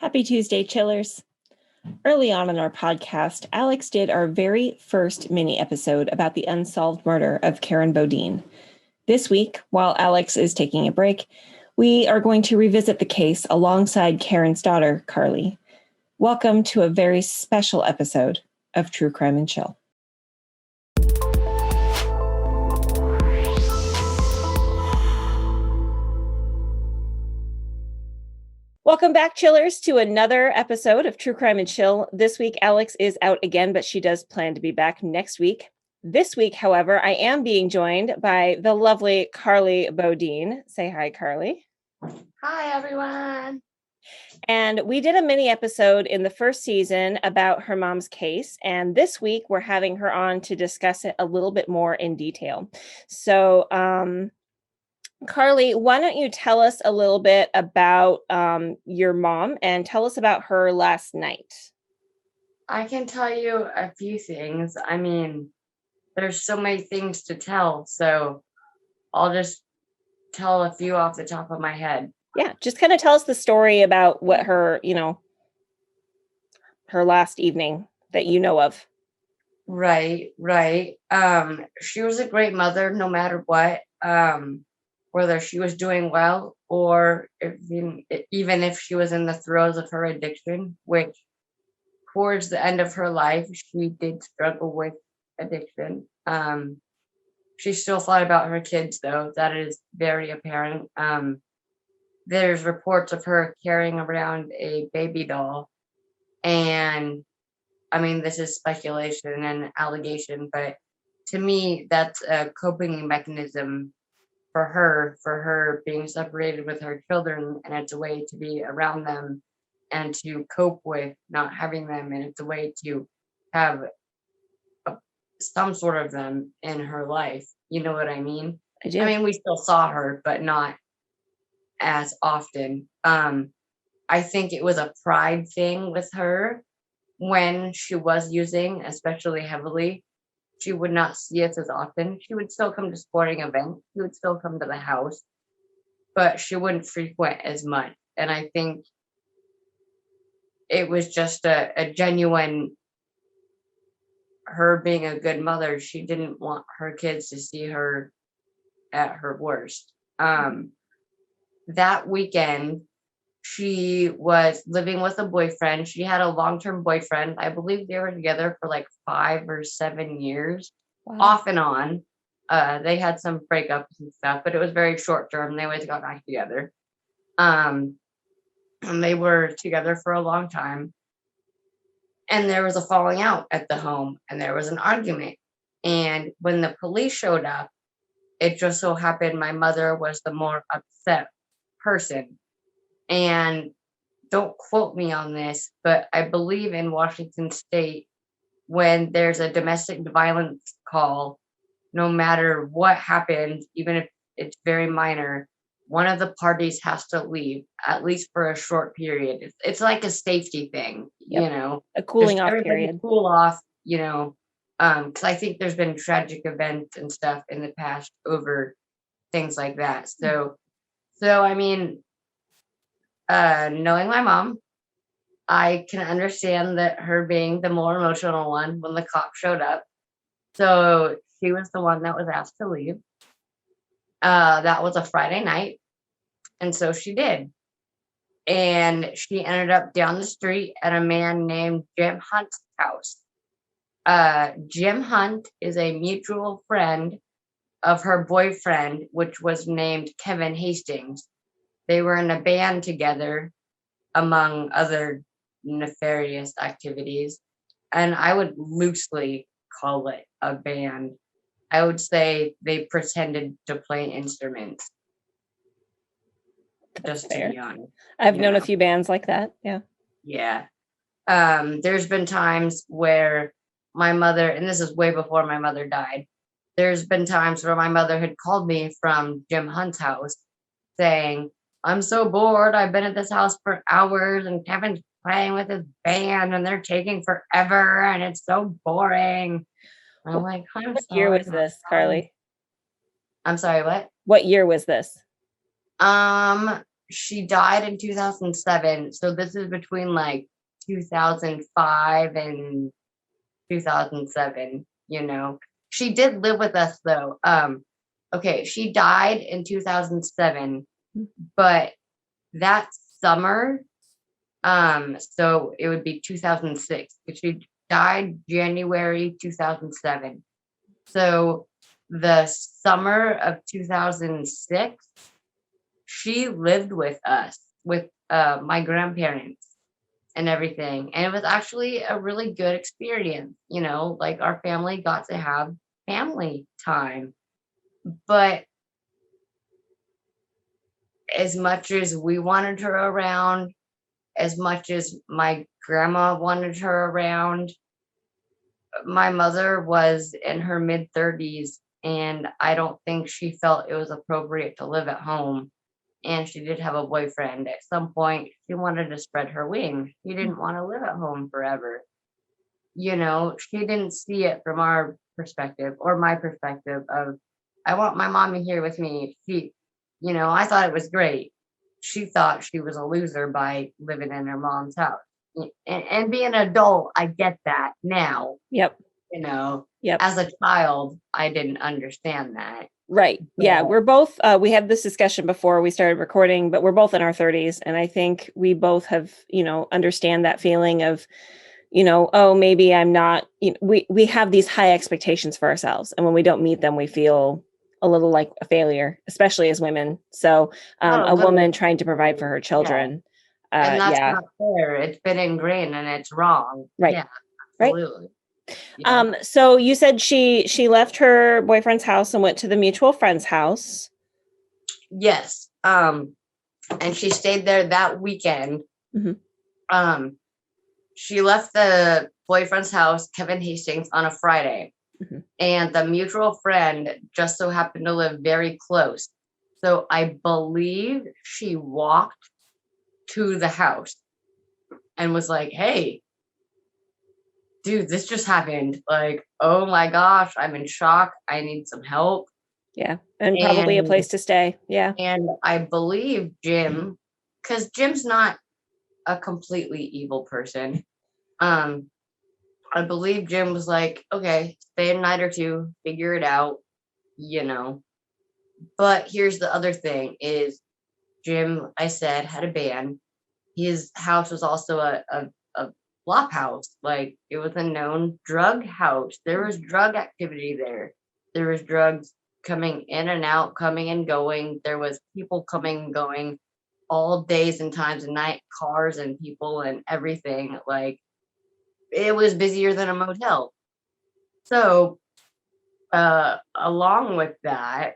Happy Tuesday, chillers. Early on in our podcast, Alex did our very first mini episode about the unsolved murder of Karen Bodine. This week, while Alex is taking a break, we are going to revisit the case alongside Karen's daughter, Carly. Welcome to a very special episode of True Crime and Chill. Welcome back, chillers, to another episode of True Crime and Chill. This week, Alex is out again, but she does plan to be back next week. This week, however, I am being joined by the lovely Carly Bodine. Say hi, Carly. Hi, everyone. And we did a mini episode in the first season about her mom's case. And this week, we're having her on to discuss it a little bit more in detail. So, Carly, why don't you tell us a little bit about your mom and tell us about her last night? I can tell you a few things. I mean, there's so many things to tell, so I'll just tell a few off the top of my head. Yeah, just kind of tell us the story about what her, her last evening that you know of. Right. She was a great mother, no matter what. Whether she was doing well or even if she was in the throes of her addiction, which towards the end of her life, she did struggle with addiction. She still thought about her kids, though. That is very apparent. There's reports of her carrying around a baby doll. And I mean, this is speculation and allegation, but to me, that's a coping mechanism for her being separated with her children, and it's a way to be around them and to cope with not having them, and it's a way to have some sort of them in her life. You know what I mean? I do. I mean, we still saw her, but not as often. I think it was a pride thing with her when she was using, especially heavily. She would not see us as often. She would still come to sporting events. She would still come to the house, but she wouldn't frequent as much. And I think it was just a genuine, her being a good mother. She didn't want her kids to see her at her worst. That weekend, she was living with a boyfriend. She had a long-term boyfriend. I believe they were together for like 5 or 7 years, wow. Off and on. They had some breakups and stuff, but it was very short-term. They always got back together. And they were together for a long time. And there was a falling out at the home, and there was an argument. And when the police showed up, it just so happened my mother was the more upset person. And don't quote me on this, but I believe in Washington State, when there's a domestic violence call, no matter what happens, even if it's very minor, one of the parties has to leave, at least for a short period. It's like a safety thing, yep. A cooling off period. Cool off, because I think there's been tragic events and stuff in the past over things like that. So I mean, knowing my mom, I can understand that her being the more emotional one when the cop showed up. So she was the one that was asked to leave. That was a Friday night. And so she did. And she ended up down the street at a man named Jim Hunt's house. Jim Hunt is a mutual friend of her boyfriend, which was named Kevin Hastings. They were in a band together, among other nefarious activities. And I would loosely call it a band. I would say they pretended to play instruments. That's just fair. To be honest. I've known a few bands like that. Yeah. Yeah. There's been times where my mother, and this is way before my mother died, there's been times where my mother had called me from Jim Hunt's house saying, I'm so bored. I've been at this house for hours and Kevin's playing with his band and they're taking forever and it's so boring. I'm like, what year was this, Carly? I'm sorry, what? What year was this? she died in 2007. So this is between like 2005 and 2007, you know. She did live with us though. Okay, she died in 2007, but that summer, so it would be 2006. She died January 2007. So the summer of 2006, she lived with us, with my grandparents and everything. And it was actually a really good experience, you know, like our family got to have family time. But as much as we wanted her around, as much as my grandma wanted her around, my mother was in her mid 30s, and I don't think she felt it was appropriate to live at home. And she did have a boyfriend. At some point, she wanted to spread her wings. She didn't want to live at home forever. You know, she didn't see it from our perspective or my perspective of, I want my mommy here with me. She, you know, I thought it was great. She thought she was a loser by living in her mom's house. And being an adult, I get that now. Yep. You know, Yep. as a child, I didn't understand that. Right. Yeah. We're both, we had this discussion before we started recording, but we're both in our 30s. And I think we both have, you know, understand that feeling of, you know, oh, maybe I'm not, you know, we have these high expectations for ourselves. And when we don't meet them, we feel a little like a failure, especially as women. So a woman trying to provide for her children. Yeah. And that's not fair. It's been ingrained and it's wrong. Right. Yeah, absolutely. Right. So you said she left her boyfriend's house and went to the mutual friend's house. Yes. And she stayed there that weekend. Mm-hmm. She left the boyfriend's house, Kevin Hastings, on a Friday. Mm-hmm. And the mutual friend just so happened to live very close. So I believe she walked to the house and was like, hey, dude, this just happened. Like, oh my gosh, I'm in shock. I need some help. Yeah. And probably a place to stay. Yeah. And I believe Jim, because Jim's not a completely evil person. I believe Jim was like, okay, stay a night or two, figure it out, you know. But here's the other thing is Jim, I said, had a band. His house was also a flop house. Like, it was a known drug house. There was drug activity there. There was drugs coming in and out, coming and going. There was people coming and going all days and times of night, cars and people and everything. Like, it was busier than a motel. So along with that,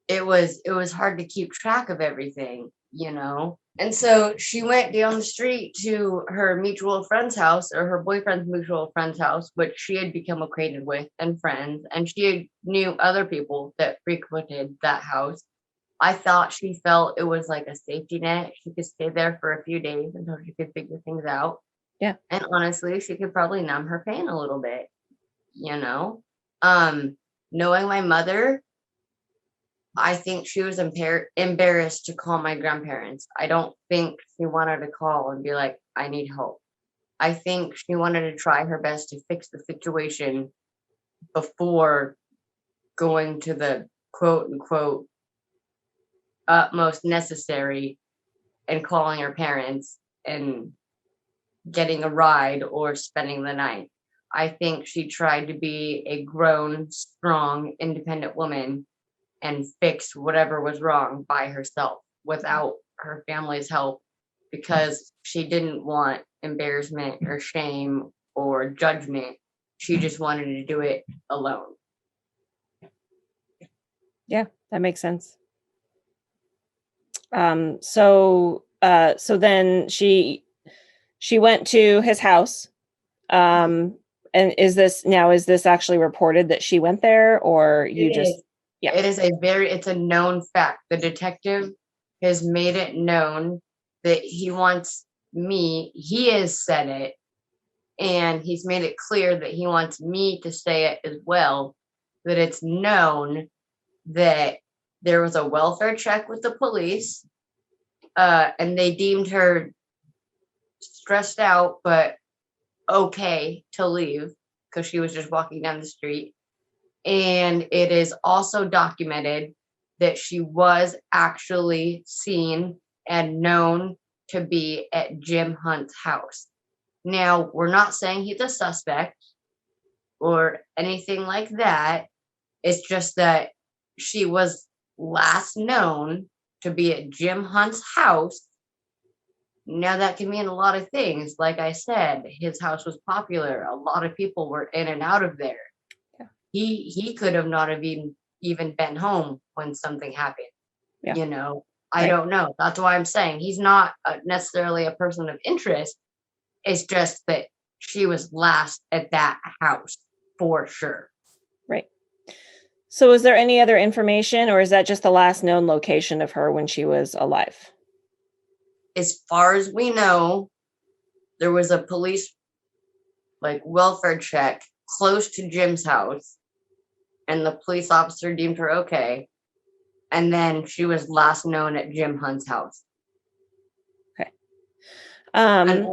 it was hard to keep track of everything, you know. And so she went down the street to her mutual friend's house, or her boyfriend's mutual friend's house, which she had become acquainted with and friends, and she knew other people that frequented that house. I thought she felt it was like a safety net. She could stay there for a few days until she could figure things out. Yeah. And honestly, she could probably numb her pain a little bit, you know. Knowing my mother, I think she was embarrassed to call my grandparents. I don't think she wanted to call and be like, I need help. I think she wanted to try her best to fix the situation before going to the quote unquote utmost necessary and calling her parents and getting a ride or spending the night. I think she tried to be a grown, strong, independent woman and fix whatever was wrong by herself without her family's help, because she didn't want embarrassment or shame or judgment. She just wanted to do it alone. Yeah, that makes sense. So then she went to his house. And is this actually reported that she went there, or you just? Yeah. It's a known fact. The detective has made it known that he wants me, he has said it, and he's made it clear that he wants me to say it as well, that it's known that there was a welfare check with the police, and they deemed her stressed out, but okay to leave because she was just walking down the street. And it is also documented that she was actually seen and known to be at Jim Hunt's house. Now, we're not saying he's a suspect or anything like that. It's just that she was last known to be at Jim Hunt's house. Now, that can mean a lot of things. Like I said, his house was popular. A lot of people were in and out of there. Yeah. He could have not have even been home when something happened. Yeah. You know, I don't know. That's why I'm saying he's not necessarily a person of interest. It's just that she was last at that house for sure. Right. So is there any other information, or is that just the last known location of her when she was alive? As far as we know, there was a police welfare check close to Jim's house, and the police officer deemed her okay. And then she was last known at Jim Hunt's house. Okay. And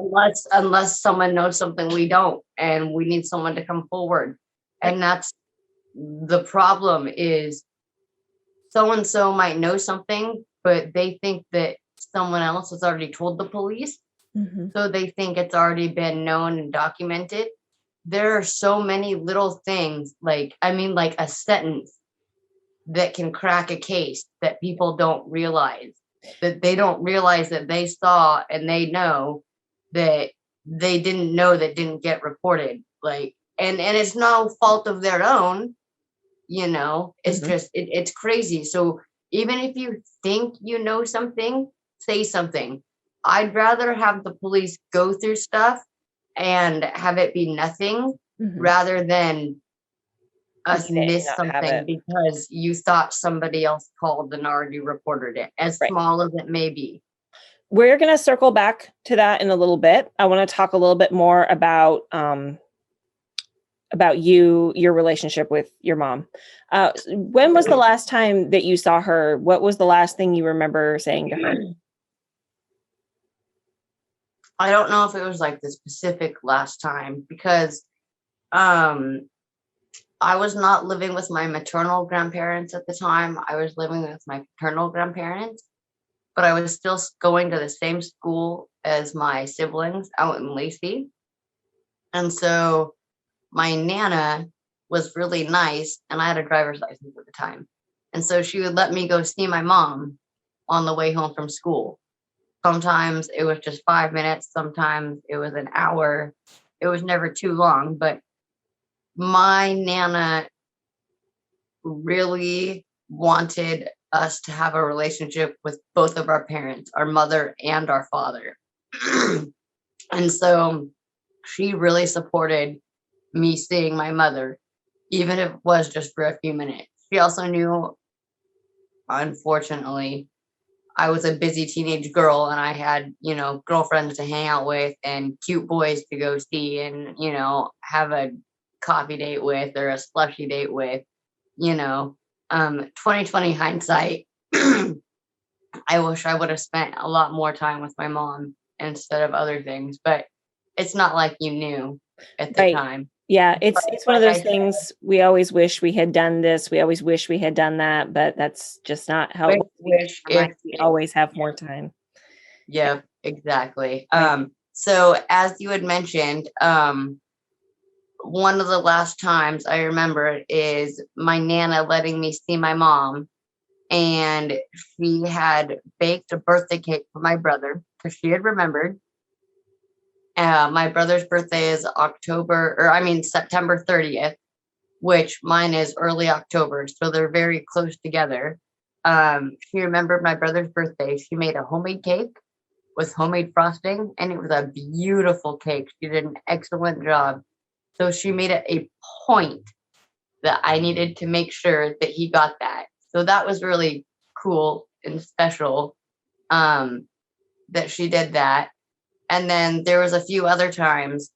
unless someone knows something we don't, and we need someone to come forward. And that's the problem, is so-and-so might know something, but they think that someone else has already told the police. Mm-hmm. So they think it's already been known and documented. There are so many little things, like a sentence that can crack a case that people don't realize. That they don't realize that they saw, and they know that they didn't know, that didn't get reported. And it's no fault of their own, it's just, it's crazy. So even if you think you know something, say something. I'd rather have the police go through stuff and have it be nothing rather than us miss something because you thought somebody else called and already reported it, as small as it may be. We're going to circle back to that in a little bit. I want to talk a little bit more about your relationship with your mom. When was the last time that you saw her? What was the last thing you remember saying to her? I don't know if it was the specific last time, because I was not living with my maternal grandparents at the time. I was living with my paternal grandparents, but I was still going to the same school as my siblings out in Lacey. And so my Nana was really nice, and I had a driver's license at the time. And so she would let me go see my mom on the way home from school. Sometimes it was just 5 minutes. Sometimes it was an hour. It was never too long, but my Nana really wanted us to have a relationship with both of our parents, our mother and our father. And so she really supported me seeing my mother, even if it was just for a few minutes. She also knew, unfortunately, I was a busy teenage girl, and I had, girlfriends to hang out with and cute boys to go see and, have a coffee date with or a slushy date with, 2020 hindsight. I wish I would have spent a lot more time with my mom instead of other things, but it's not like you knew at the time. Yeah, it's one of those things. We always wish we had done this. We always wish we had done that, but that's just not how it works. We always have more time. Yeah, exactly. So as you had mentioned, one of the last times I remember is my Nana letting me see my mom, and she had baked a birthday cake for my brother because she had remembered. My brother's birthday is September 30th, which mine is early October. So they're very close together. She remembered my brother's birthday. She made a homemade cake with homemade frosting, and it was a beautiful cake. She did an excellent job. So she made it a point that I needed to make sure that he got that. So that was really cool and special, that she did that. And then there was a few other times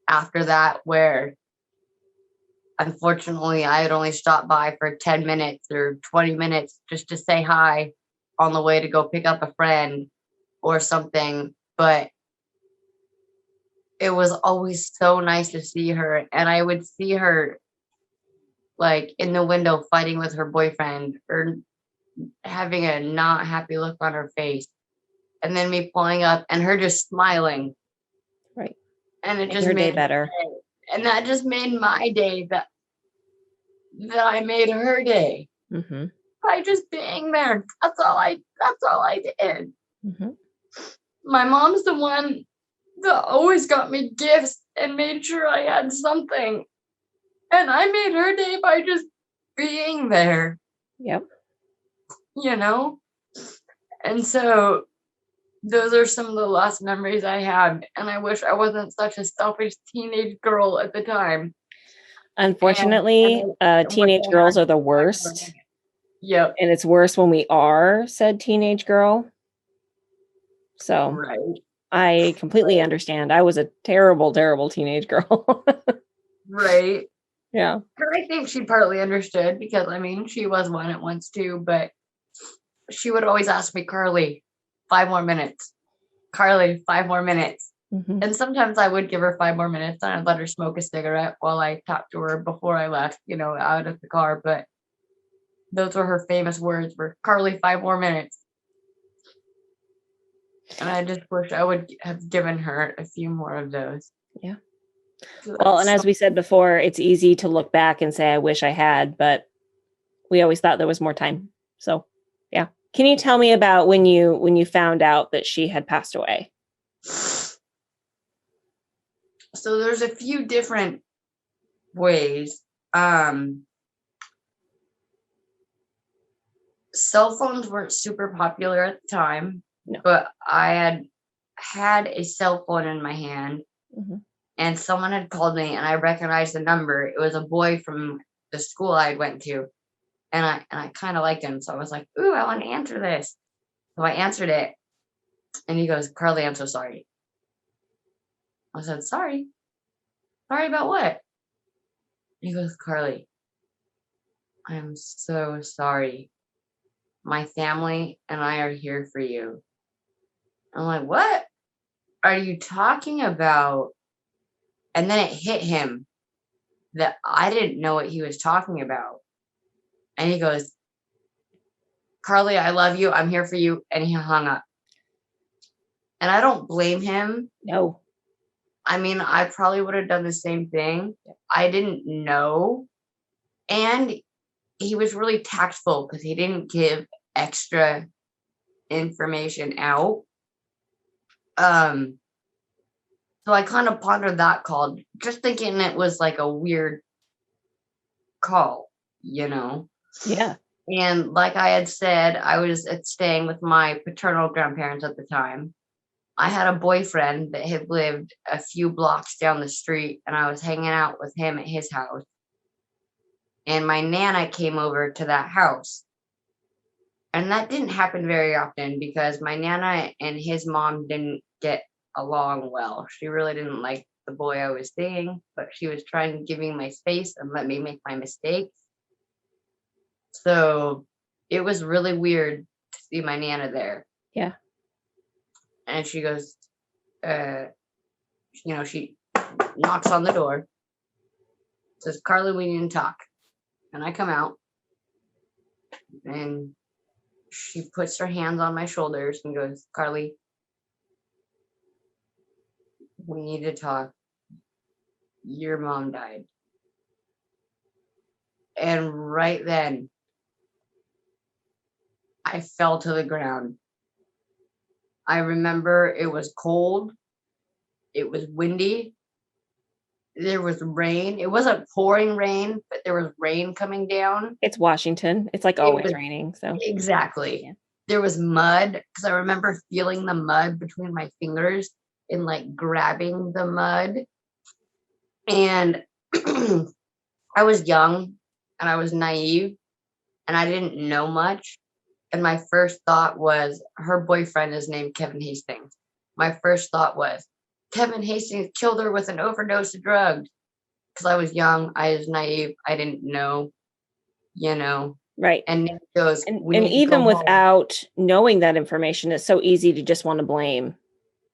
after that where unfortunately, I had only stopped by for 10 minutes or 20 minutes just to say hi on the way to go pick up a friend or something. But it was always so nice to see her. And I would see her like in the window fighting with her boyfriend or having a not happy look on her face. And then me pulling up and her just smiling. Right. And it Make just her day made better. and that just made my day that I made her day Mm-hmm. by just being there. That's all I did. Mm-hmm. My mom's the one that always got me gifts and made sure I had something. And I made her day by just being there. Yep. You know? And so those are some of the last memories I have. And I wish I wasn't such a selfish teenage girl at the time. Unfortunately, teenage girls are the worst. Yep. And it's worse when we are said teenage girl. So Right. I completely understand. I was a terrible, terrible teenage girl. Right. Yeah. And I think she partly understood because, I mean, she was one at once too, but she would always ask me, Carly, 5 more minutes. Carly, 5 more minutes. Mm-hmm. And sometimes I would give her 5 more minutes and I'd let her smoke a cigarette while I talked to her before I left, out of the car. But those were her famous words were, Carly, 5 more minutes. And I just wish I would have given her a few more of those. Yeah. Well, and as we said before, it's easy to look back and say, I wish I had, but we always thought there was more time. So, yeah. Can you tell me about when you found out that she had passed away? So there's a few different ways. Cell phones weren't super popular at the time, No. but I had a cell phone in my hand. Mm-hmm. And someone had called me and I recognized the number. It was a boy from the school I went to. And I kind of liked him. So I was like, ooh, I want to answer this. So I answered it. And he goes, Carly, I'm so sorry. I said, sorry? Sorry about what? He goes, Carly, I'm so sorry. My family and I are here for you. I'm like, what are you talking about? And then it hit him that I didn't know what he was talking about. And he goes, Carly, I love you. I'm here for you. And he hung up. And I don't blame him. No. I mean, I probably would have done the same thing. I didn't know. And he was really tactful because he didn't give extra information out. So I kind of pondered that call, just thinking it was like a weird call, Yeah. And like I had said, I was staying with my paternal grandparents at the time. I had a boyfriend that had lived a few blocks down the street, and I was hanging out with him at his house. And my Nana came over to that house. And that didn't happen very often because my Nana and his mom didn't get along well. She really didn't like the boy I was seeing, but she was trying to give me my space and let me make my mistakes. So it was really weird to see my Nana there. Yeah. And she goes, she knocks on the door, says, Carly, we need to talk. And I come out and she puts her hands on my shoulders and goes, Carly, we need to talk. Your mom died. And right then, I fell to the ground. I remember it was cold. It was windy. There was rain. It wasn't pouring rain, but there was rain coming down. It's Washington. It's like always raining. So exactly. Yeah. There was mud because I remember feeling the mud between my fingers and like grabbing the mud. And I was young and I was naive and I didn't know much. And my first thought was, her boyfriend is named Kevin Hastings. My first thought was, Kevin Hastings killed her with an overdose of drugs. because I was young, I was naive, I didn't know, Right. and Nanny goes, And we need to even go home. without knowing that information, it's so easy to just want to blame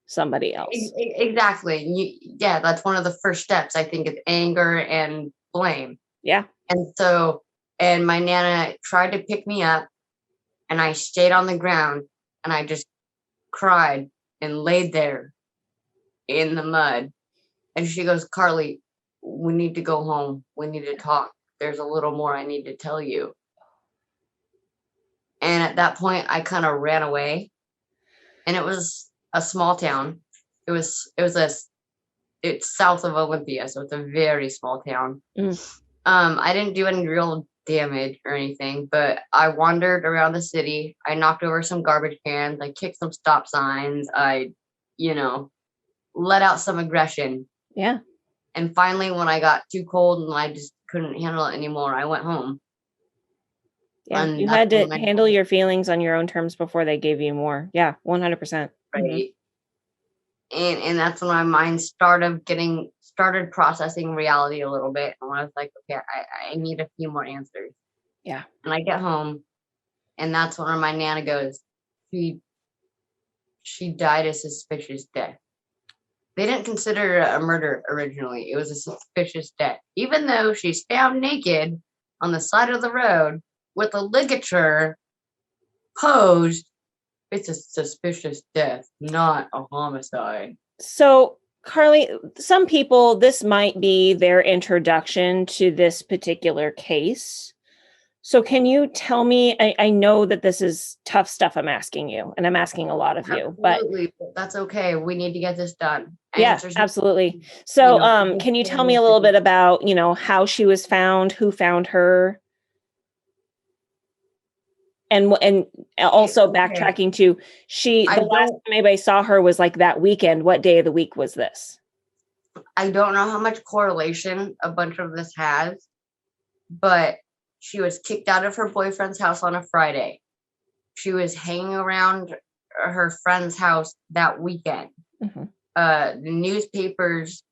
somebody else. Exactly. Yeah, that's one of the first steps, I think, is anger and blame. Yeah. And my Nana tried to pick me up, and I stayed on the ground, and I just cried and laid there in the mud. And she goes, Carly, we need to go home. We need to talk. There's a little more I need to tell you. And at that point, I kind of ran away. And it was a small town. It's south of Olympia, so it's a very small town. I didn't do any real damage or anything, but I wandered around the city. I knocked over some garbage cans. I kicked some stop signs. I, let out some aggression. Yeah. And finally, when I got too cold and I just couldn't handle it anymore, I went home. Yeah. And You had to handle your feelings on your own terms before they gave you more. Yeah. 100%. Right. And that's when my mind started processing reality a little bit. And I was like, okay, I need a few more answers. Yeah. And I get home, and that's when my Nana goes, she died a suspicious death. They didn't consider it a murder originally. It was a suspicious death. Even though she's found naked on the side of the road with a ligature posed, it's a suspicious death, not a homicide. So, Carly, some people, this might be their introduction to this particular case. So can you tell me, I know that this is tough stuff I'm asking you, and I'm asking a lot of you, but that's okay. We need to get this done. Yeah, absolutely. So, can you tell me a little bit about, how she was found, who found her? And also backtracking to the last time anybody saw her was like that weekend. What day of the week was this? I don't know how much correlation a bunch of this has, but she was kicked out of her boyfriend's house on a Friday. She was hanging around her friend's house that weekend. Mm-hmm. The newspapers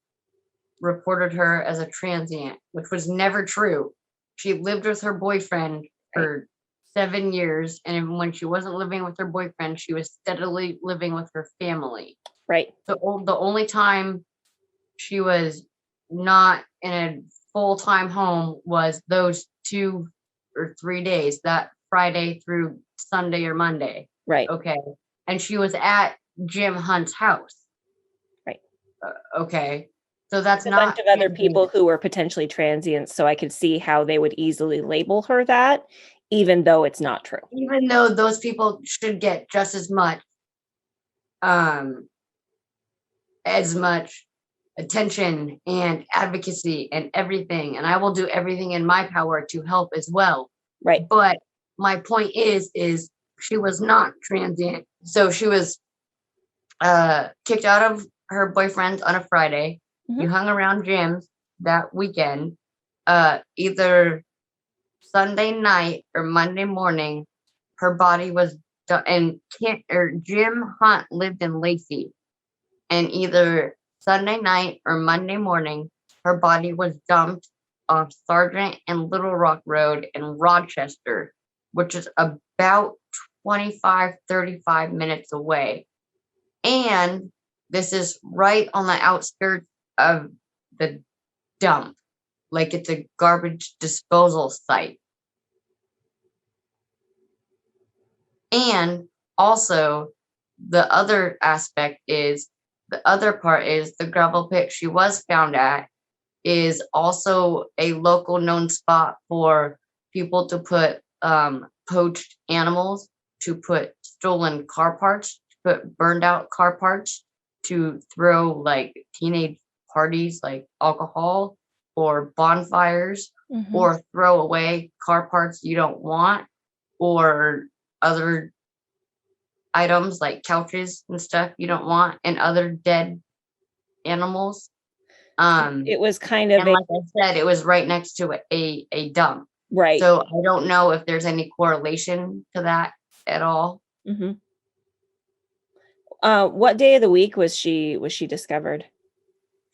reported her as a transient, which was never true. She lived with her boyfriend for 7 years, and when she wasn't living with her boyfriend, she was steadily living with her family. Right. So the only time she was not in a full-time home was those 2 or 3 days, that Friday through Sunday or Monday. Right. Okay. And she was at Jim Hunt's house. Right. Okay. So that's a not bunch of other people who were potentially transients. So I could see how they would easily label her that, even though it's not true. Even though those people should get just as much attention and advocacy and everything. And I will do everything in my power to help as well. Right. But my point is she was not transient. So she was kicked out of her boyfriend on a Friday. Mm-hmm. You hung around Jim's that weekend. Either Sunday night or Monday morning, her body was done. And Jim Hunt lived in Lacey. And either Sunday night or Monday morning, her body was dumped off Sargent and Little Rock Road in Rochester, which is about 35 minutes away. And this is right on the outskirts of the dump. Like it's a garbage disposal site. And also, the other part is the gravel pit she was found at is also a local known spot for people to put poached animals, to put stolen car parts, to put burned out car parts, to throw like teenage parties like alcohol or bonfires, mm-hmm. or throw away car parts you don't want, or other items like couches and stuff you don't want, and other dead animals. It was kind of, and like I said, it was right next to a dump. Right. So I don't know if there's any correlation to that at all. Mm-hmm. What day of the week was she discovered?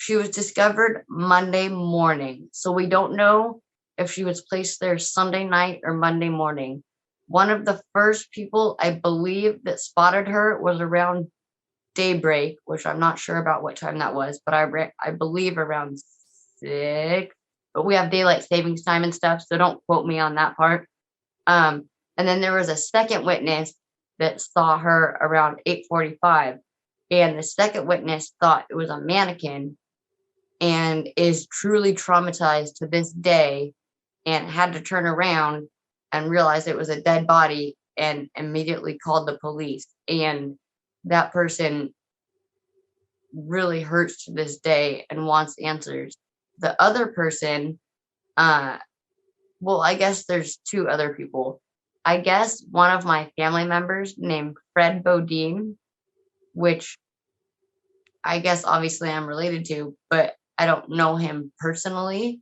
She was discovered Monday morning. So we don't know if she was placed there Sunday night or Monday morning. One of the first people, I believe, that spotted her was around daybreak, which I'm not sure about what time that was, but I believe around 6. But we have daylight savings time and stuff, so don't quote me on that part. And then there was a second witness that saw her around 8:45, and the second witness thought it was a mannequin and is truly traumatized to this day and had to turn around and realize it was a dead body and immediately called the police. And that person really hurts to this day and wants answers. The other person, well, I guess there's 2 other people. I guess one of my family members named Fred Bodine, which I guess obviously I'm related to, but I don't know him personally,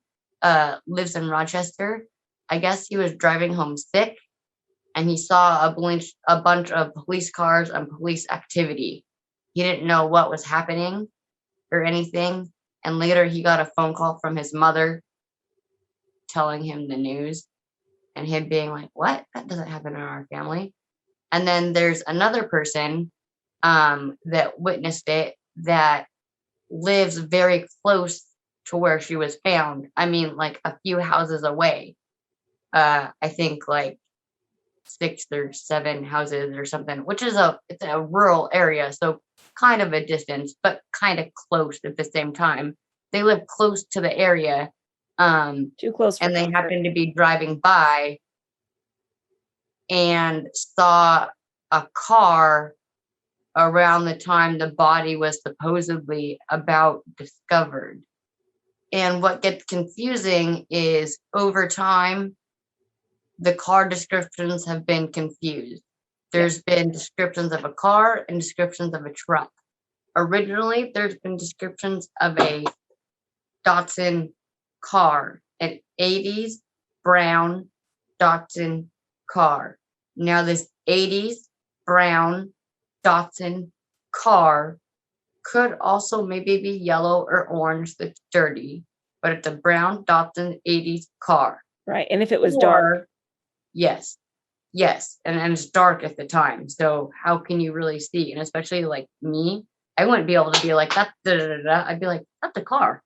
lives in Rochester. I guess he was driving home sick and he saw a bunch of police cars and police activity. He didn't know what was happening or anything. And later he got a phone call from his mother telling him the news and him being like, what? That doesn't happen in our family. And then there's another person that witnessed it that lives very close to where she was found. I mean, like a few houses away. I think like 6 or 7 houses or something, which is it's a rural area, so kind of a distance, but kind of close at the same time. They live close to the area. Too close for and they comfort. happened to be driving by and saw a car around the time the body was supposedly about discovered. And what gets confusing is over time, the car descriptions have been confused. There's been descriptions of a car and descriptions of a truck. Originally, there's been descriptions of a Datsun car, an 80s brown Datsun car. Now, this 80s brown Datsun car could also maybe be yellow or orange that's dirty, but it's a brown Datsun 80s car. Right. And if it was dark. Yes. And it's dark at the time. So how can you really see? And especially like me, I wouldn't be able to be like, that's da, da, da, da. I'd be like, that's a car.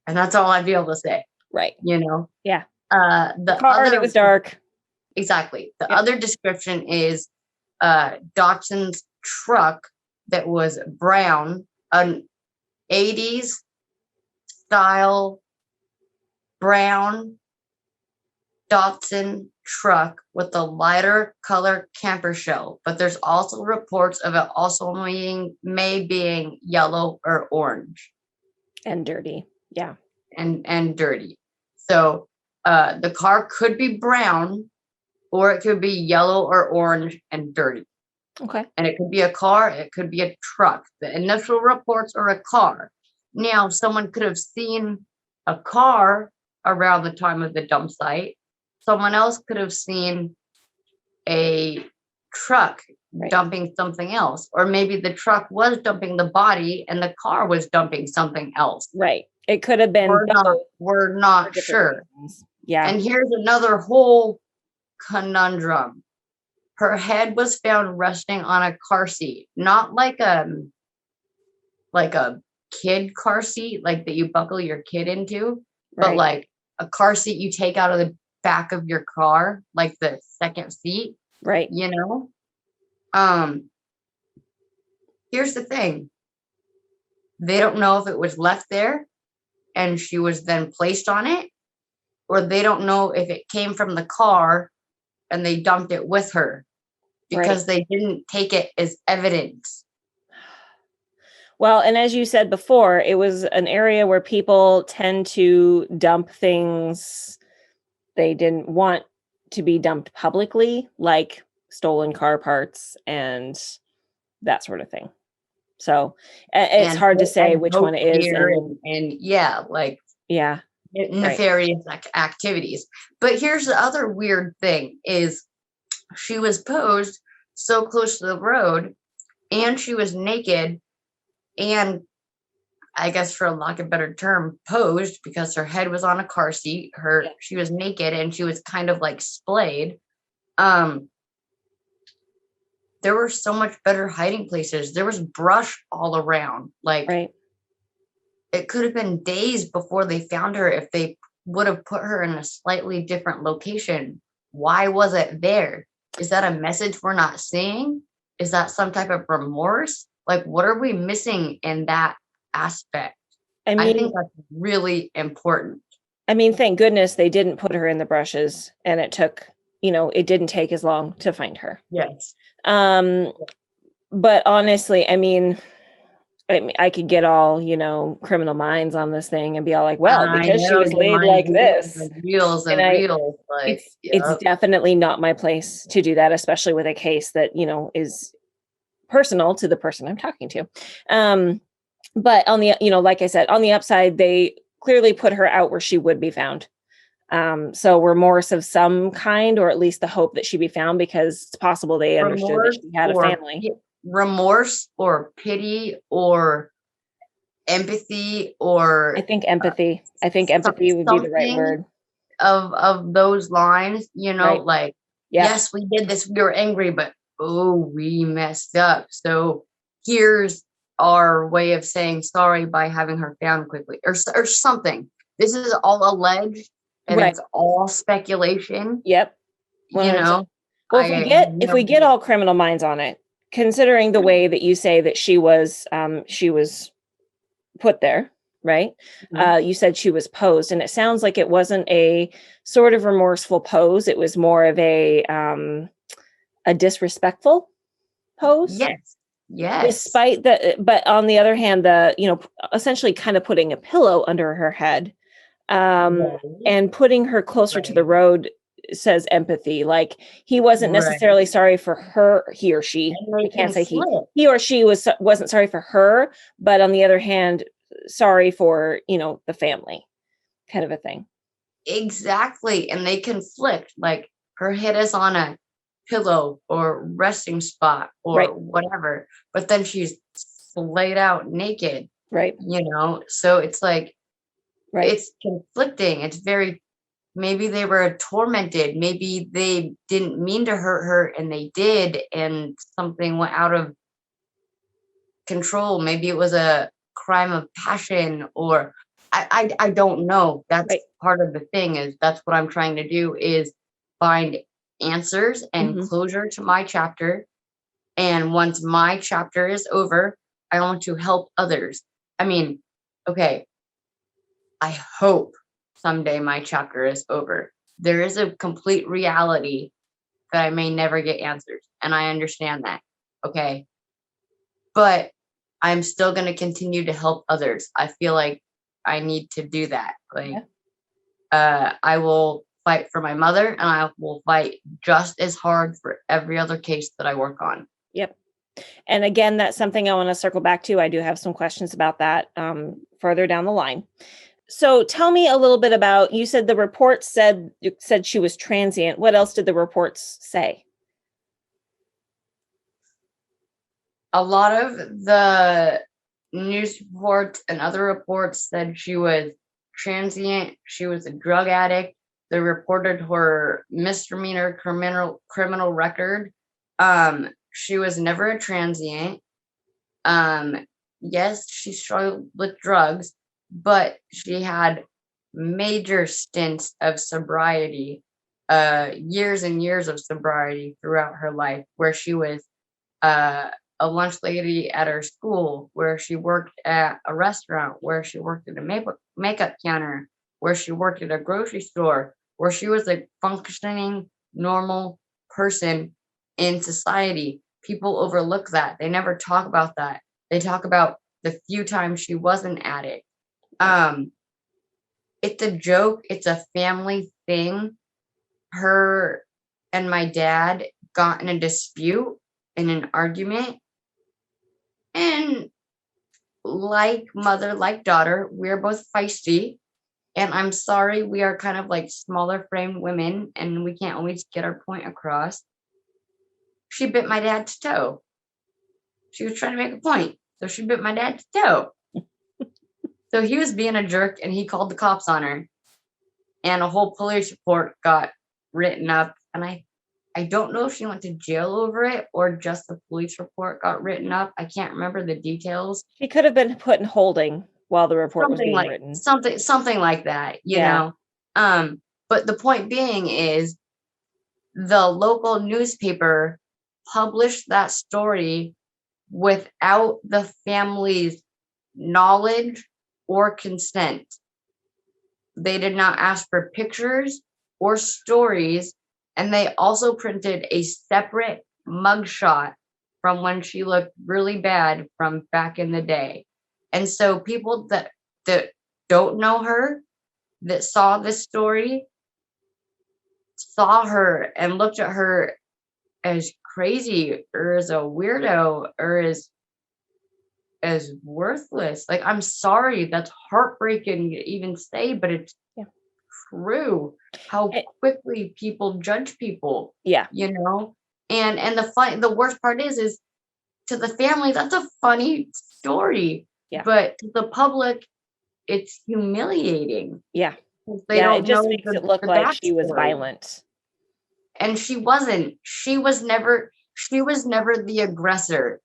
And that's all I'd be able to say. Right. You know? Yeah. The car, other, it was dark. Exactly. The other description is Datsun's truck that was brown, an 80s style brown Datsun truck with a lighter color camper shell, but there's also reports of it also being yellow or orange and dirty. Yeah. And dirty. So the car could be brown or it could be yellow or orange and dirty. Okay. And it could be a car, it could be a truck. The initial reports are a car. Now, someone could have seen a car around the time of the dump site. Someone else could have seen a truck dumping something else. Or maybe the truck was dumping the body and the car was dumping something else. Right. It could have been. We're not sure. Reasons. Yeah. And here's another whole conundrum. Her head was found resting on a car seat, not like a kid car seat, like that you buckle your kid into, but like a car seat you take out of the back of your car, like the second seat. Right. You know? Here's the thing. They don't know if it was left there and she was then placed on it, or they don't know if it came from the car and they dumped it with her because they didn't take it as evidence. Well, and as you said before, it was an area where people tend to dump things they didn't want to be dumped publicly, like stolen car parts and that sort of thing. So it's hard to say which one it is. Nefarious activities. But here's the other weird thing is she was posed so close to the road and she was naked. And I guess for a lack of a better term, posed because her head was on a car seat. She was naked and she was kind of like splayed. There were so much better hiding places. There was brush all around. Like Right. it could have been days before they found her if they would have put her in a slightly different location. Why was it there? Is that a message we're not seeing? Is that some type of remorse? Like, what are we missing in that aspect? I I think mean, that's really important. thank goodness they didn't put her in the brushes, and it didn't take as long to find her. Yes. But honestly, I could get all, criminal minds on this thing and be all like, well, I because she know was your laid mind like this. reels And and reels. Like, it's definitely not my place to do that, especially with a case that, is personal to the person I'm talking to. But on the, like I said, on the upside, they clearly put her out where she would be found. So remorse of some kind, or at least the hope that she be found, because it's possible they understood that she had a family. Remorse or pity or empathy, or I think empathy would be the right word. Of those lines, Right. like, Yeah. yes, we did this, we were angry, but we messed up. So here's our way of saying sorry by having her found quickly, or something. This is all alleged and Right. it's all speculation. Yep. Well, if we get all criminal minds on it, considering the way that you say that she was put there, right? You said she was posed, and it sounds like it wasn't a sort of remorseful pose. It was more of a disrespectful pose. Yes. But on the other hand, essentially kind of putting a pillow under her head, and putting her closer to the road says empathy. Like, he wasn't necessarily sorry for her, he or she. I can't say he or she wasn't sorry for her, but on the other hand, sorry for, the family, kind of a thing. Exactly. And they conflict. Like, her head is on a pillow or resting spot or whatever, but then she's laid out naked. Right. So it's like, it's conflicting. It's very, maybe they were tormented. Maybe they didn't mean to hurt her and they did, and something went out of control. Maybe it was a crime of passion, or I don't know. That's part of the thing, is that's what I'm trying to do, is find answers and closure to my chapter. And once my chapter is over, I want to help others. Okay, I hope someday my chapter is over. There is a complete reality that I may never get answers, and I understand that. Okay. But I'm still going to continue to help others. I feel like I need to do that. Like, I will fight for my mother, and I will fight just as hard for every other case that I work on. Yep. And again, that's something I want to circle back to. I do have some questions about that further down the line. So tell me a little bit about, you said the report said she was transient. What else did the reports say? A lot of the news reports and other reports said she was transient. She was a drug addict. They reported her misdemeanor criminal record. She was never a transient. Yes, she struggled with drugs, but she had major stints of sobriety, years and years of sobriety throughout her life, where she was a lunch lady at her school, where she worked at a restaurant, where she worked at a makeup counter, where she worked at a grocery store, where she was a functioning, normal person in society. People overlook that. They never talk about that. They talk about the few times she was an addict. It's a joke. It's a family thing. Her and my dad got in a dispute, in an argument. And like mother, like daughter, we're both feisty. And I'm sorry, we are kind of like smaller framed women, and we can't always get our point across. She bit my dad's toe. She was trying to make a point, so she bit my dad's toe. So he was being a jerk and he called the cops on her. And a whole police report got written up. And I don't know if she went to jail over it or just the police report got written up. I can't remember the details. She could have been put in holding while the report was being written. Something like that, you Yeah. know. But the point being is the local newspaper published that story without the family's knowledge or consent. They did not ask for pictures or stories, and they also printed a separate mugshot from when she looked really bad from back in the day. And so people that don't know her, that saw this story, saw her and looked at her as crazy or as a weirdo or as worthless. Like, I'm sorry, that's heartbreaking to even say, but it's true how quickly people judge people. Yeah. You know? And the worst part is to the family, that's a funny story. Yeah. But to the public, it's humiliating. Yeah. They don't it just know makes it look like she was violent. And she wasn't. She was never the aggressor.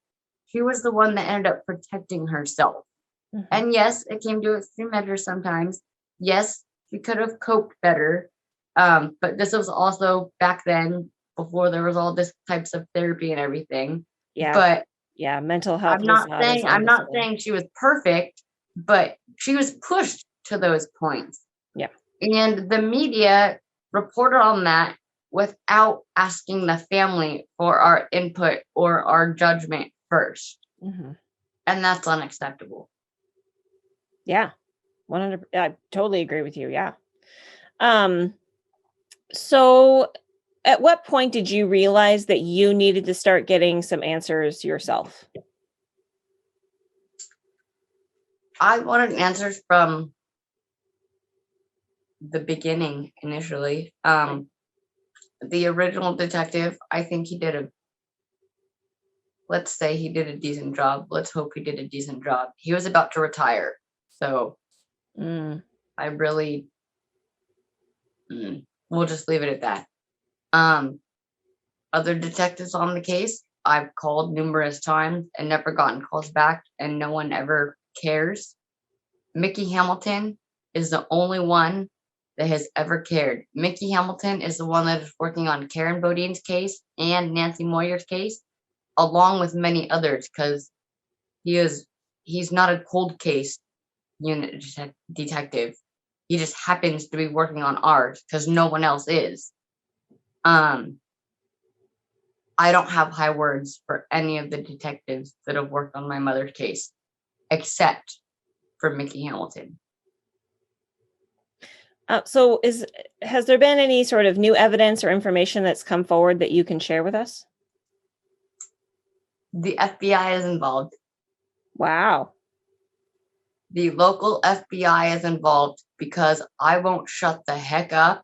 She was the one that ended up protecting herself. Mm-hmm. And yes, it came to extreme measures sometimes. Yes, she could have coped better. But this was also back then before there was all this types of therapy and everything. Yeah. But yeah, mental health. I'm not saying she was perfect, but she was pushed to those points. Yeah. And the media reported on that without asking the family for our input or our judgment first. Mm-hmm. And that's unacceptable. Yeah. 100%. I totally agree with you. Yeah. So at what point did you realize that you needed to start getting some answers yourself? I wanted answers from the beginning initially. The original detective, I think let's say he did a decent job. Let's hope he did a decent job. He was about to retire. So I really, we'll just leave it at that. Other detectives on the case, I've called numerous times and never gotten calls back, and no one ever cares. Mickey Hamilton is the only one that has ever cared. Mickey Hamilton is the one that is working on Karen Bodine's case and Nancy Moyer's case, along with many others, because he's not a cold case unit detective. He just happens to be working on ours because no one else is. I don't have high words for any of the detectives that have worked on my mother's case, except for Mickey Hamilton. So has there been any sort of new evidence or information that's come forward that you can share with us? The FBI is involved. Wow. The local FBI is involved because I won't shut the heck up.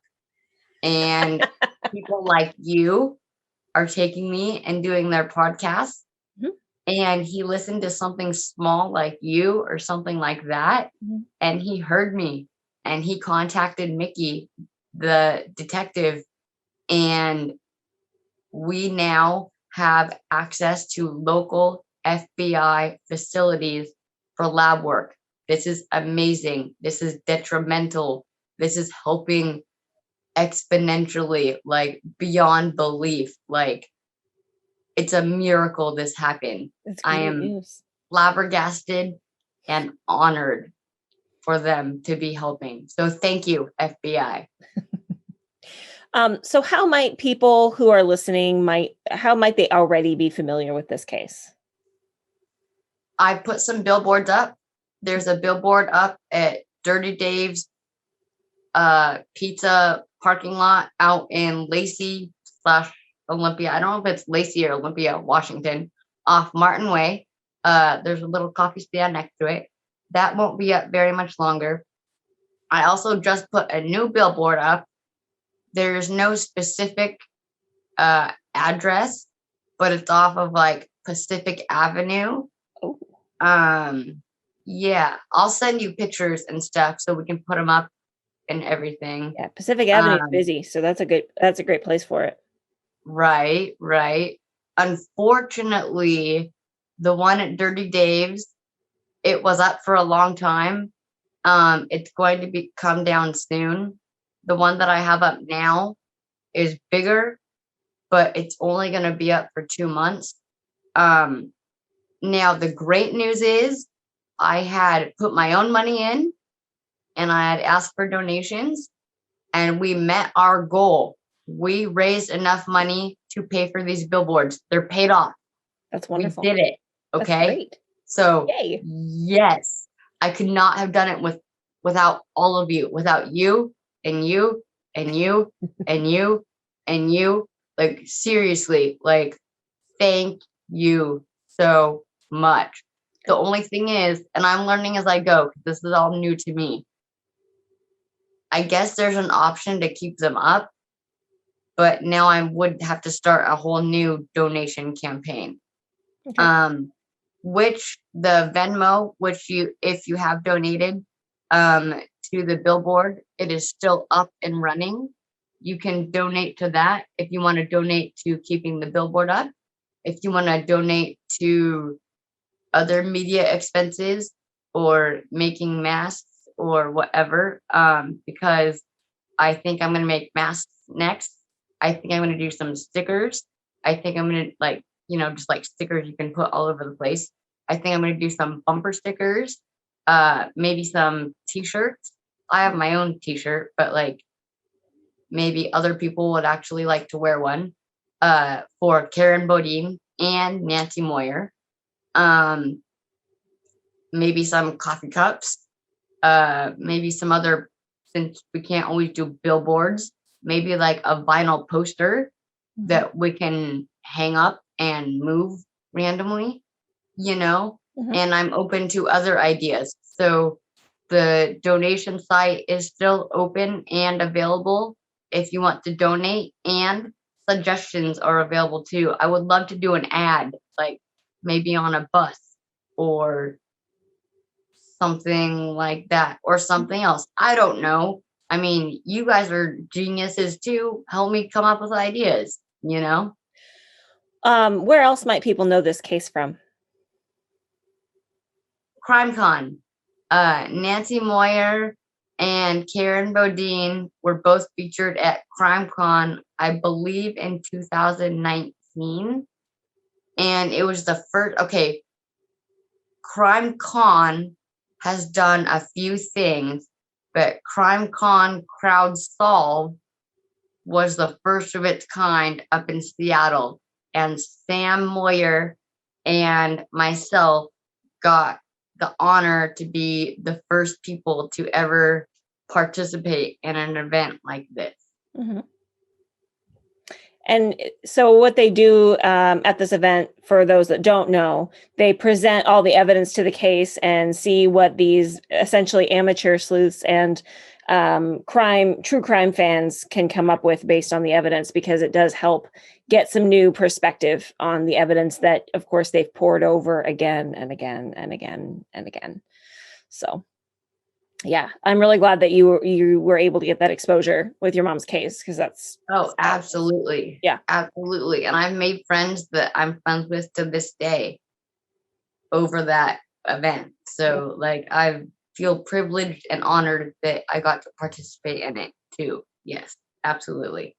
And people like you are taking me and doing their podcast. Mm-hmm. And he listened to something small like you or something like that. Mm-hmm. And he heard me and he contacted Mickey, the detective. And we now have access to local FBI facilities for lab work. This is amazing. This is detrimental. This is helping exponentially, like beyond belief. Like, it's a miracle this happened. I am news. Flabbergasted and honored for them to be helping. So thank you, FBI. So how might people who are listening how might they already be familiar with this case? I put some billboards up. There's a billboard up at Dirty Dave's pizza parking lot out in Lacey/Olympia. I don't know if it's Lacey or Olympia, Washington, off Martin Way. There's a little coffee stand next to it. That won't be up very much longer. I also just put a new billboard up. There's no specific address, but it's off of like Pacific Avenue. Yeah, I'll send you pictures and stuff so we can put them up and everything. Yeah, Pacific Avenue is busy, so that's a great place for it. Right, right. Unfortunately, the one at Dirty Dave's, it was up for a long time. It's going to come down soon. The one that I have up now is bigger, but it's only going to be up for 2 months. Now the great news is I had put my own money in and I had asked for donations and we met our goal. We raised enough money to pay for these billboards. They're paid off. That's wonderful. We did it. Okay. That's great. So yay. Yes, I could not have done it without all of you, without you and you and you and you and you. Like seriously, like thank you so much. The only thing is, and I'm learning as I go, this is all new to me. I guess there's an option to keep them up, but now I would have to start a whole new donation campaign. Okay. Which the Venmo, if you have donated to the billboard, it is still up and running. You can donate to that if you want to donate to keeping the billboard up. If you want to donate to other media expenses or making masks or whatever, because I think I'm going to make masks next. I think I'm going to do some stickers. I think I'm going to just like stickers you can put all over the place. I think I'm going to do some bumper stickers, maybe some t-shirts. I have my own t-shirt, but like maybe other people would actually like to wear one, for Karen Bodine and Nancy Moyer. Maybe some coffee cups, maybe some other, since we can't always do billboards, maybe like a vinyl poster that we can hang up and move randomly, and I'm open to other ideas. So the donation site is still open and available if you want to donate, and suggestions are available too. I would love to do an ad, like maybe on a bus or something like that, or something else. I don't know. I mean, you guys are geniuses too. Help me come up with ideas, Where else might people know this case from? CrimeCon. Nancy Moyer and Karen Bodine were both featured at CrimeCon, I believe in 2019. And it was the first, okay, CrimeCon has done a few things, but CrimeCon Unsolved was the first of its kind up in Seattle. And Sam Moyer and myself got the honor to be the first people to ever participate in an event like this. Mm-hmm. And so what they do at this event, for those that don't know, they present all the evidence to the case and see what these essentially amateur sleuths and true crime fans can come up with based on the evidence, because it does help get some new perspective on the evidence that, of course, they've poured over again and again and again and again. So yeah, I'm really glad that you were able to get that exposure with your mom's case, because that's absolutely. Yeah, absolutely. And I've made friends that I'm friends with to this day over that event. So like I feel privileged and honored that I got to participate in it too. Yes, absolutely.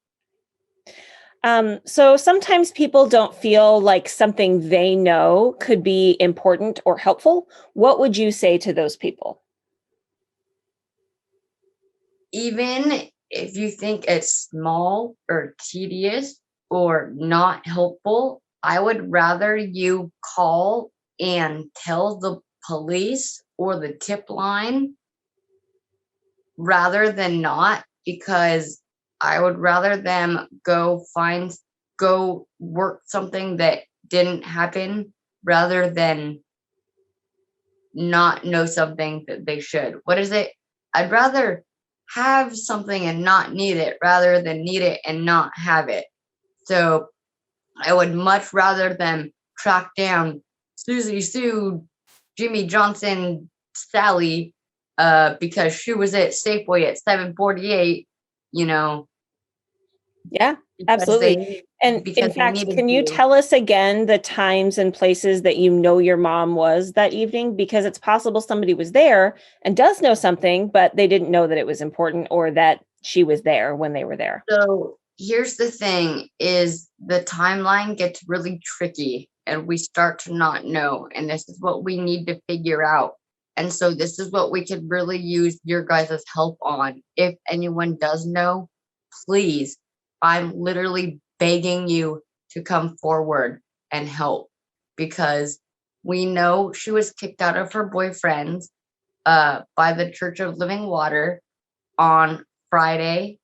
So sometimes people don't feel like something they know could be important or helpful. What would you say to those people? Even if you think it's small or tedious or not helpful, I would rather you call and tell the police or the tip line rather than not, because I would rather them go work something that didn't happen rather than not know something that they should. What is it? I'd rather have something and not need it rather than need it and not have it. So I would much rather them track down Susie Sue, Jimmy Johnson, Sally because she was at Safeway at 7:48, you know, Yeah, because absolutely. And in they fact, needed can you to. tell us again the times and places that you know your mom was that evening? Because it's possible somebody was there and does know something, but they didn't know that it was important or that she was there when they were there. So here's the thing is the timeline gets really tricky and we start to not know. And this is what we need to figure out. And so this is what we could really use your guys' help on. If anyone does know, please, I'm literally begging you to come forward and help because we know she was kicked out of her boyfriend's by the Church of Living Water on Friday,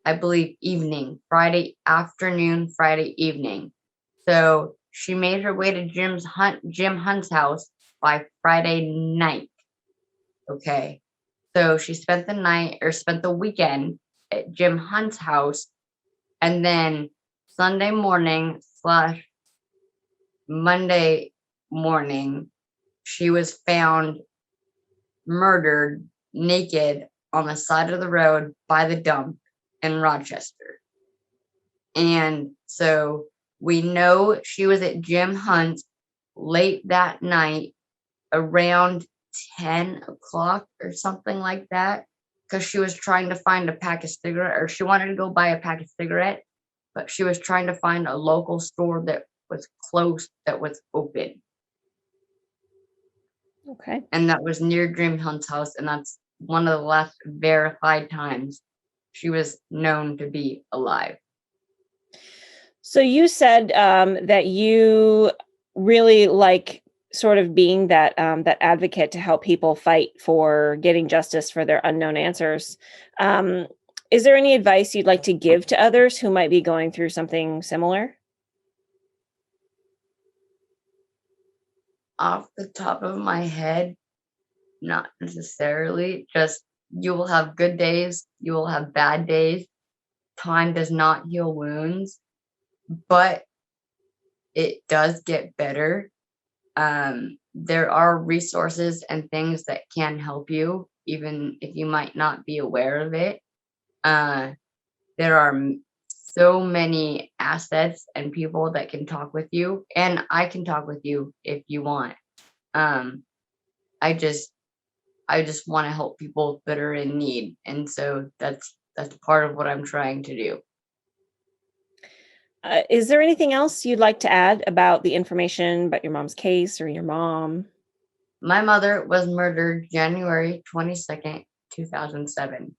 I believe evening, Friday afternoon, Friday evening. So she made her way to Jim Hunt's house by Friday night. Okay. So she spent the weekend at Jim Hunt's house. And then Sunday morning slash Monday morning, she was found murdered naked on the side of the road by the dump in Rochester. And so we know she was at Jim Hunt's late that night around 10 o'clock or something like that because she was trying to find a pack of cigarettes or she wanted to go buy a pack of cigarettes, but she was trying to find a local store that was close, that was open. Okay. And that was near Jim Hunt's house. And that's one of the last verified times she was known to be alive. So you said that you really like sort of being that that advocate to help people fight for getting justice for their unknown answers. Um, is there any advice you'd like to give to others who might be going through something similar? Off the top of my head, not necessarily. Just you will have good days, you will have bad days. Time does not heal wounds, but it does get better. There are resources and things that can help you, even if you might not be aware of it. Uh, there are so many assets and people that can talk with you, and I can talk with you if you want. Um, I just want to help people that are in need, and so that's part of what I'm trying to do. Is there anything else you'd like to add about the information about your mom's case or your mom? My mother was murdered January 22nd, 2007.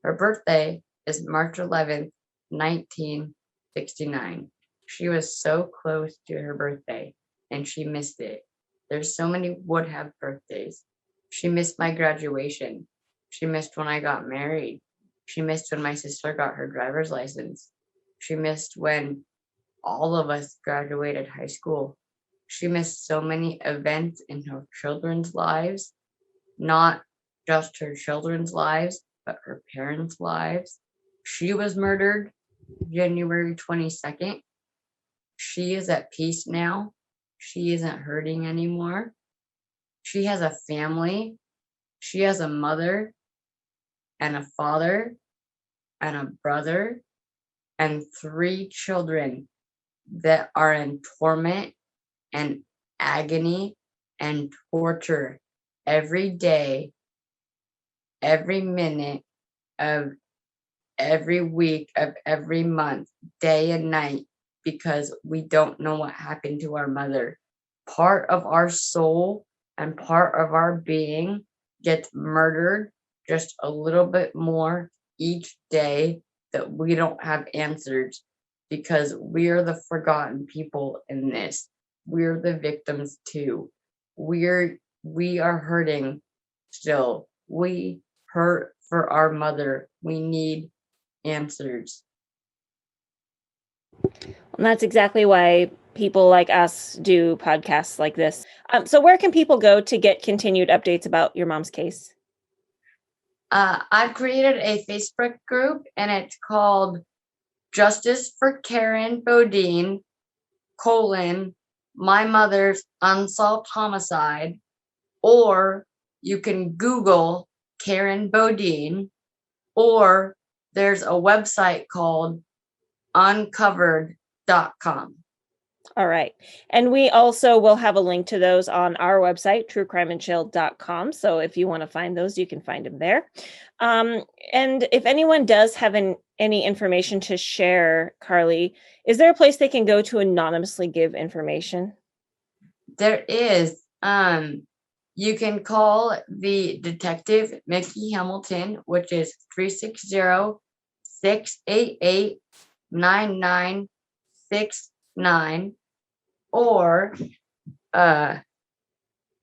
Her birthday is March 11th, 1969. She was so close to her birthday and she missed it. There's so many would have birthdays. She missed my graduation. She missed when I got married. She missed when my sister got her driver's license. She missed when all of us graduated high school. She missed so many events in her children's lives, not just her children's lives, but her parents' lives. She was murdered January 22nd. She is at peace now. She isn't hurting anymore. She has a family. She has a mother and a father and a brother and 3 children that are in torment and agony and torture every day, every minute of every week of every month, day and night, because we don't know what happened to our mother. Part of our soul and part of our being gets murdered just a little bit more each day that we don't have answers because we are the forgotten people in this. We're the victims too. We are hurting still. We hurt for our mother. We need answers. And that's exactly why people like us do podcasts like this. So where can people go to get continued updates about your mom's case? I've created a Facebook group and it's called Justice for Karen Bodine, colon, my mother's unsolved homicide, or you can Google Karen Bodine, or there's a website called uncovered.com. All right. And we also will have a link to those on our website, truecrimeandchill.com. So if you want to find those, you can find them there. And if anyone does have any information to share, Carly, is there a place they can go to anonymously give information? There is. You can call the detective, Mickey Hamilton, which is 360-688-9969. Or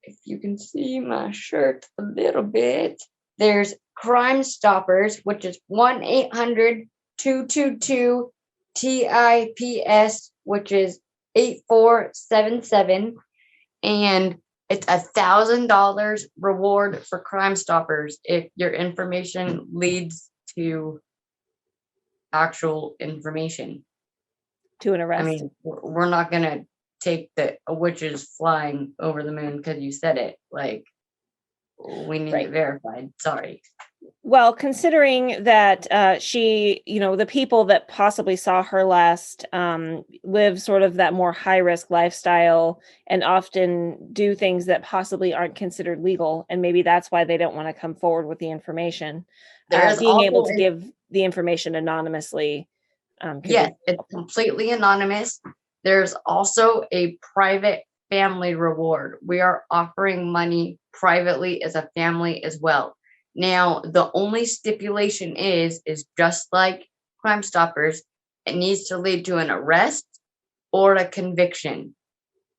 if you can see my shirt a little bit, there's Crime Stoppers, which is 1-800-222-TIPS, which is 8477. And it's $1,000 reward for Crime Stoppers if your information leads to actual information. To an arrest. I mean, we're not going to take a witch is flying over the moon because you said it. Like, we need it verified. Sorry. Well, considering that she, the people that possibly saw her last live sort of that more high-risk lifestyle and often do things that possibly aren't considered legal, and maybe that's why they don't want to come forward with the information. Being able to give the information anonymously. Yes, it's completely anonymous. There's also a private family reward. We are offering money privately as a family as well. Now, the only stipulation is just like Crime Stoppers, it needs to lead to an arrest or a conviction.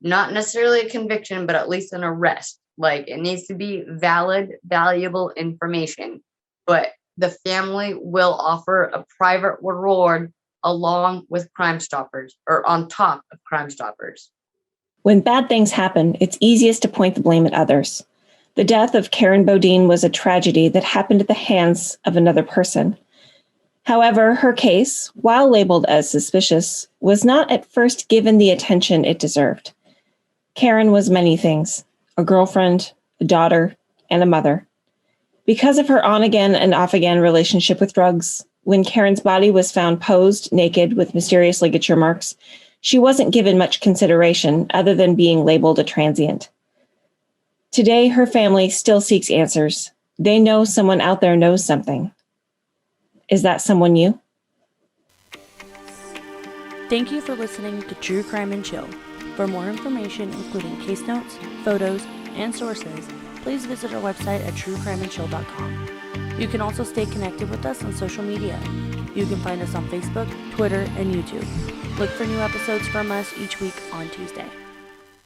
Not necessarily a conviction, but at least an arrest. Like, it needs to be valid, valuable information. But the family will offer a private reward along with Crime Stoppers, or on top of Crime Stoppers. When bad things happen, it's easiest to point the blame at others. The death of Karen Bodine was a tragedy that happened at the hands of another person. However, her case, while labeled as suspicious, was not at first given the attention it deserved. Karen was many things: a girlfriend, a daughter, and a mother. Because of her on-again and off-again relationship with drugs, when Karen's body was found posed naked with mysterious ligature marks, she wasn't given much consideration other than being labeled a transient. Today, her family still seeks answers. They know someone out there knows something. Is that someone you? Thank you for listening to True Crime and Chill. For more information, including case notes, photos, and sources, please visit our website at truecrimeandchill.com. You can also stay connected with us on social media. You can find us on Facebook, Twitter, and YouTube. Look for new episodes from us each week on Tuesday.